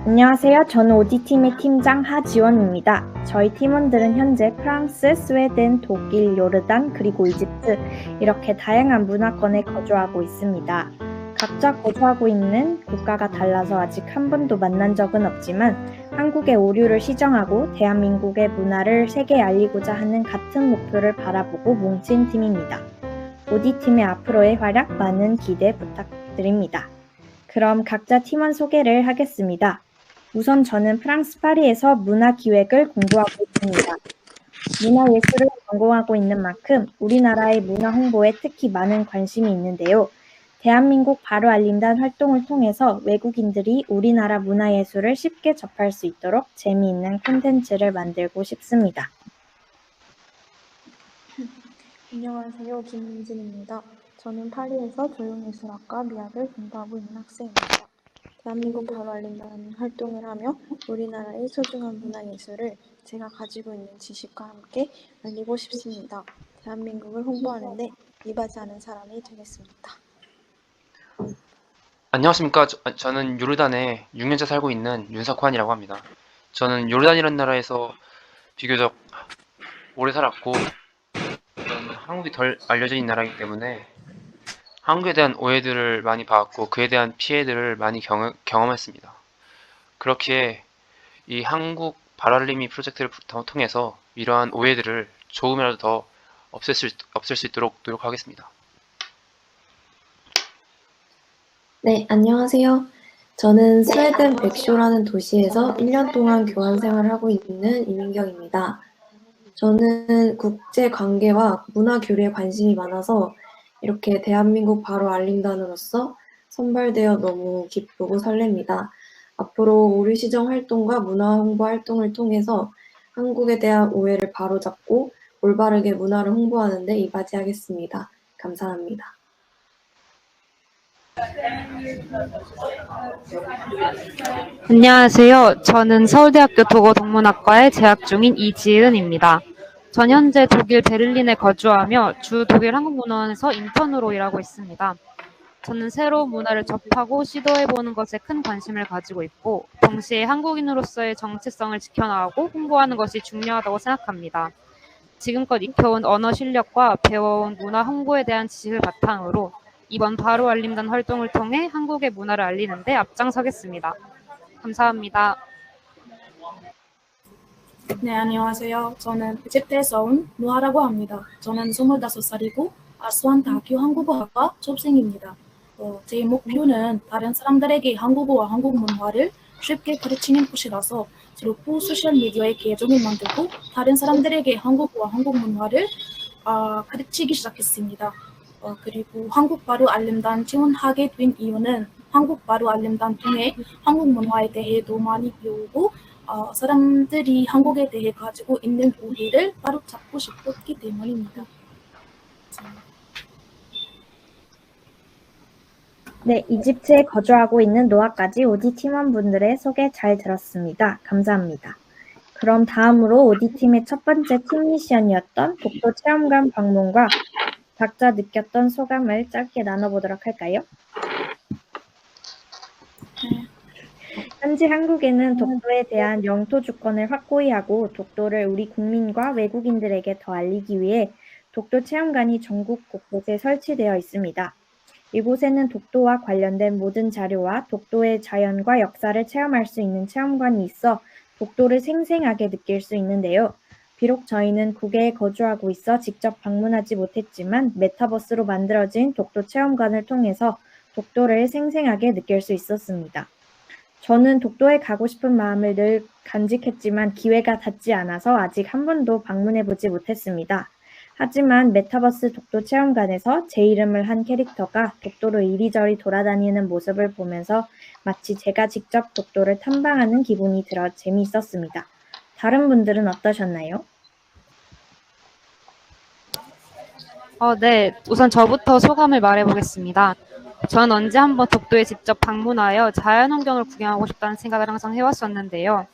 안녕하세요. 저는 OD팀의 팀장 하지원입니다. 저희 팀원들은 현재 프랑스, 스웨덴, 독일, 요르단, 그리고 이집트 이렇게 다양한 문화권에 거주하고 있습니다. 각자 거주하고 있는 국가가 달라서 아직 한 번도 만난 적은 없지만 한국의 오류를 시정하고 대한민국의 문화를 세계에 알리고자 하는 같은 목표를 바라보고 뭉친 팀입니다. OD팀의 앞으로의 활약 많은 기대 부탁드립니다. 그럼 각자 팀원 소개를 하겠습니다. 우선 저는 프랑스 파리에서 문화기획을 공부하고 있습니다. 문화예술을 전공하고 있는 만큼 우리나라의 문화 홍보에 특히 많은 관심이 있는데요. 대한민국 바로 알림단 활동을 통해서 외국인들이 우리나라 문화예술을 쉽게 접할 수 있도록 재미있는 콘텐츠를 만들고 싶습니다. 안녕하세요. 김민진입니다. 저는 파리에서 조형예술학과 미학을 공부하고 있는 학생입니다. 대한민국 바로 알린다는 활동을 하며 우리나라의 소중한 문화예술을 제가 가지고 있는 지식과 함께 알리고 싶습니다. 대한민국을 홍보하는데 이바지 하는 사람이 되겠습니다. 안녕하십니까. 저는 요르단에 6년째 살고 있는 윤석환이라고 합니다. 저는 요르단이라는 나라에서 비교적 오래 살았고, 한국이 덜 알려져 있는 나라이기 때문에 한국에 대한 오해들을 많이 받았고, 그에 대한 피해들을 많이 경험했습니다. 그렇기에 이 한국 바랄림이 프로젝트를 통해서 이러한 오해들을 조금이라도 더 없앨 수 있도록 노력하겠습니다. 네, 안녕하세요. 저는 스웨덴 백쇼라는 도시에서 1년 동안 교환 생활을 하고 있는 이민경입니다. 저는 국제 관계와 문화 교류에 관심이 많아서 이렇게 대한민국 바로 알림단으로서 선발되어 너무 기쁘고 설렙니다. 앞으로 오류 시정 활동과 문화 홍보 활동을 통해서 한국에 대한 오해를 바로잡고 올바르게 문화를 홍보하는 데 이바지하겠습니다. 감사합니다. 안녕하세요. 저는 서울대학교 도고동문학과에 재학 중인 이지은입니다. 전 현재 독일 베를린에 거주하며 주 독일 한국문화원에서 인턴으로 일하고 있습니다. 저는 새로운 문화를 접하고 시도해보는 것에 큰 관심을 가지고 있고, 동시에 한국인으로서의 정체성을 지켜나가고 홍보하는 것이 중요하다고 생각합니다. 지금껏 익혀온 언어 실력과 배워온 문화 홍보에 대한 지식을 바탕으로 이번 바로 알림단 활동을 통해 한국의 문화를 알리는 데 앞장서겠습니다. 감사합니다. 네, 안녕하세요. 저는 이집트에서 온 누아라고 합니다. 저는 25살이고 아스완 다큐 한국어학과 졸업생입니다. 제 목표는 다른 사람들에게 한국어와 한국 문화를 쉽게 가르치는 곳이라서 주로 소셜미디어에 계정을 만들고 다른 사람들에게 한국어와 한국 문화를 가르치기 시작했습니다. 그리고 한국 바로 알림단 지원하게 된 이유는 한국 바로 알림단 통해 한국 문화에 대해도 많이 배우고 사람들이 한국에 대해 가지고 있는 오해를 바로잡고 싶었기 때문입니다. 네, 이집트에 거주하고 있는 노아까지 OD 팀원분들의 소개 잘 들었습니다. 감사합니다. 그럼 다음으로 OD팀의 첫 번째 팀 미션이었던 독도 체험관 방문과 각자 느꼈던 소감을 짧게 나눠보도록 할까요? 현재 한국에는 독도에 대한 영토 주권을 확고히 하고 독도를 우리 국민과 외국인들에게 더 알리기 위해 독도 체험관이 전국 곳곳에 설치되어 있습니다. 이곳에는 독도와 관련된 모든 자료와 독도의 자연과 역사를 체험할 수 있는 체험관이 있어 독도를 생생하게 느낄 수 있는데요. 비록 저희는 국외에 거주하고 있어 직접 방문하지 못했지만 메타버스로 만들어진 독도 체험관을 통해서 독도를 생생하게 느낄 수 있었습니다. 저는 독도에 가고 싶은 마음을 늘 간직했지만 기회가 닿지 않아서 아직 한 번도 방문해보지 못했습니다. 하지만 메타버스 독도 체험관에서 제 이름을 한 캐릭터가 독도로 이리저리 돌아다니는 모습을 보면서 마치 제가 직접 독도를 탐방하는 기분이 들어 재미있었습니다. 다른 분들은 어떠셨나요? 네. 우선 저부터 소감을 말해보겠습니다. 전 언제 한번 독도에 직접 방문하여 자연환경을 구경하고 싶다는 생각을 항상 해왔었는데요.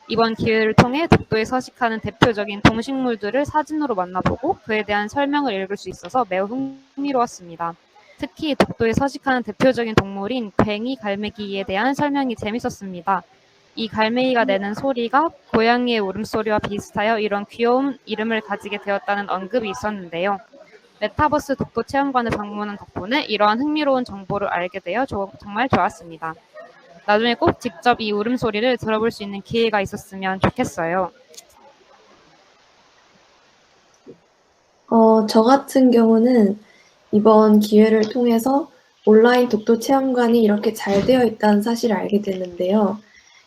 이번 기회를 통해 독도에 서식하는 대표적인 동식물들을 사진으로 만나보고 그에 대한 설명을 읽을 수 있어서 매우 흥미로웠습니다. 특히 독도에 서식하는 대표적인 동물인 괭이 갈매기에 대한 설명이 재밌었습니다. 이 갈매기가 내는 소리가 고양이의 울음소리와 비슷하여 이런 귀여운 이름을 가지게 되었다는 언급이 있었는데요. 메타버스 독도 체험관을 방문한 덕분에 이러한 흥미로운 정보를 알게 되어 정말 좋았습니다. 나중에 꼭 직접 이 울음소리를 들어볼 수 있는 기회가 있었으면 좋겠어요. 저 같은 경우는 이번 기회를 통해서 온라인 독도 체험관이 이렇게 잘 되어 있다는 사실을 알게 됐는데요.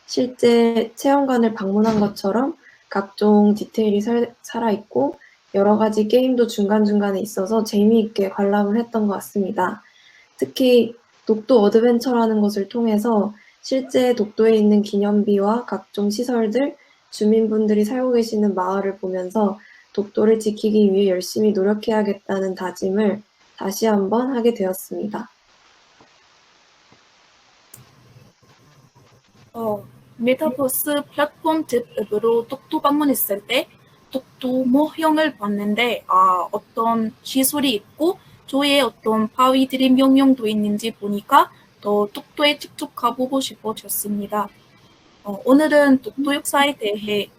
실제 체험관을 방문한 것처럼 각종 디테일이 살아있고 여러 가지 게임도 중간중간에 있어서 재미있게 관람을 했던 것 같습니다. 특히 독도 어드벤처라는 것을 통해서 실제 독도에 있는 기념비와 각종 시설들, 주민분들이 살고 계시는 마을을 보면서 독도를 지키기 위해 열심히 노력해야겠다는 다짐을 다시 한번 하게 되었습니다. 메타버스 플랫폼 집 앱으로 독도 방문했을 때 독도 모형을 봤는데 어떤 시설이 있고 조에 어떤 바위들이 명령도 있는지 보니까 더 독도에 직접 가보고 싶어졌습니다. 오늘은 독도 역사에 대해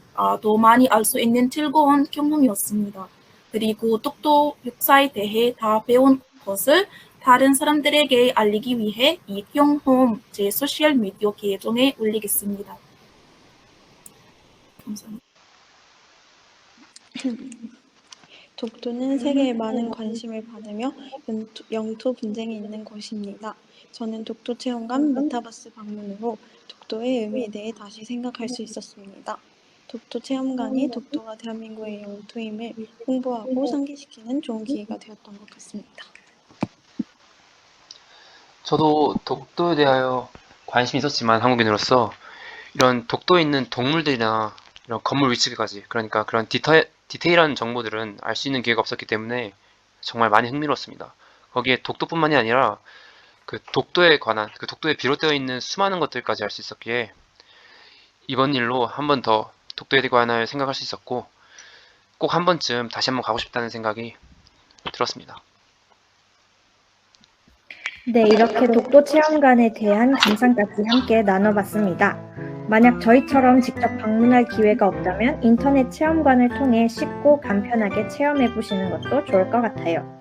더 많이 알 수 있는 즐거운 경험이었습니다. 그리고 독도 역사에 대해 다 배운 것을 다른 사람들에게 알리기 위해 이 경험 제 소셜미디어 계정에 올리겠습니다. 감사합니다. 독도는 세계의 많은 관심을 받으며 영토 분쟁이 있는 곳입니다. 저는 독도 체험관 메타버스 방문으로 독도의 의미에 대해 다시 생각할 수 있었습니다. 독도 체험관이 독도가 대한민국의 영토임을 홍보하고 상기시키는 좋은 기회가 되었던 것 같습니다. 저도 독도에 대하여 관심이 있었지만 한국인으로서 이런 독도에 있는 동물들이나 이런 건물 위치까지, 그러니까 그런 디테일한 정보들은 알 수 있는 기회가 없었기 때문에 정말 많이 흥미로웠습니다. 거기에 독도뿐만이 아니라 그 독도에 관한, 그 독도에 비롯되어 있는 수많은 것들까지 알 수 있었기에 이번 일로 한 번 더 독도에 관하여 생각할 수 있었고 꼭 한 번쯤 다시 한번 가고 싶다는 생각이 들었습니다. 네, 이렇게 독도 체험관에 대한 감상까지 함께 나눠봤습니다. 만약 저희처럼 직접 방문할 기회가 없다면 인터넷 체험관을 통해 쉽고 간편하게 체험해보시는 것도 좋을 것 같아요.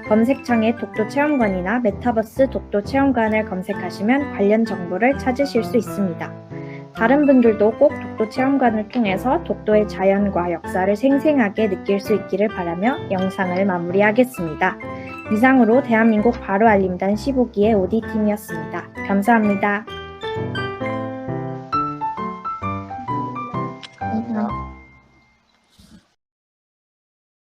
검색창에 독도 체험관이나 메타버스 독도 체험관을 검색하시면 관련 정보를 찾으실 수 있습니다. 다른 분들도 꼭 독도 체험관을 통해서 독도의 자연과 역사를 생생하게 느낄 수 있기를 바라며 영상을 마무리하겠습니다. 이상으로 대한민국 바로 알림단 15기의 OD팀이었습니다. 감사합니다. 감사합니다.